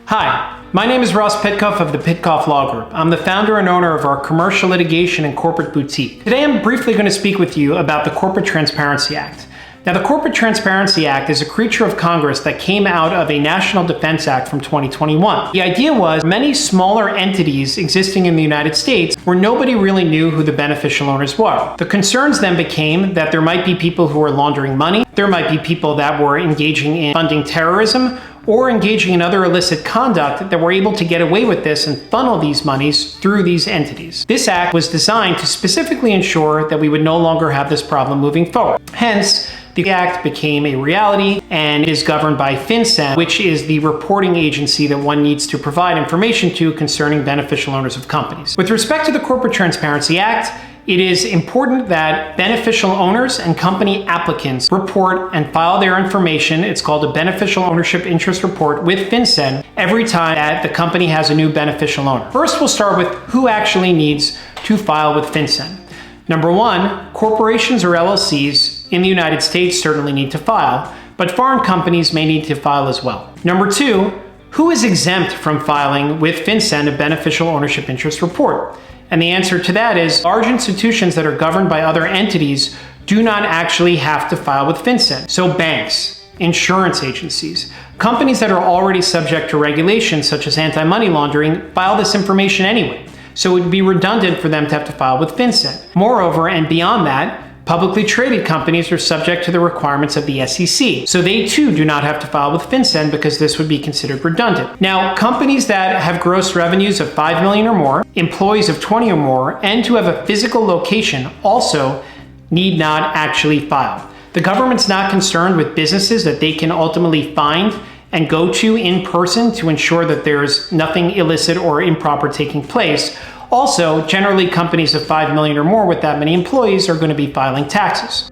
Hi, my name is Ross Pitcoff of the Pitcoff Law Group. I'm the founder and owner of our commercial litigation and corporate boutique. Today I'm briefly going to speak with you about the Corporate Transparency Act. Now, the Corporate Transparency Act is a creature of Congress that came out of a National Defense Act from 2021. The idea was many smaller entities existing in the United States where nobody really knew who the beneficial owners were. The concerns then became that there might be people who were laundering money, there might be people that were engaging in funding terrorism, or engaging in other illicit conduct that were able to get away with this and funnel these monies through these entities. This act was designed to specifically ensure that we would no longer have this problem moving forward. Hence, the act became a reality and is governed by FinCEN, which is the reporting agency that one needs to provide information to concerning beneficial owners of companies. With respect to the Corporate Transparency Act, it is important that beneficial owners and company applicants report and file their information. It's called a beneficial ownership interest report with FinCEN every time that the company has a new beneficial owner. First, we'll start with who actually needs to file with FinCEN. Number one, corporations or LLCs in the United States certainly need to file, but foreign companies may need to file as well. Number two, who is exempt from filing with FinCEN a beneficial ownership interest report? And the answer to that is large institutions that are governed by other entities do not actually have to file with FinCEN. So banks, insurance agencies, companies that are already subject to regulations such as anti-money laundering file this information anyway. So it would be redundant for them to have to file with FinCEN. Moreover, and beyond that, publicly traded companies are subject to the requirements of the SEC. So they too do not have to file with FinCEN because this would be considered redundant. Now, companies that have gross revenues of 5 million or more, employees of 20 or more, and to have a physical location also need not actually file. The government's not concerned with businesses that they can ultimately find and go to in person to ensure that there's nothing illicit or improper taking place. Also, generally companies of 5 million or more with that many employees are going to be filing taxes.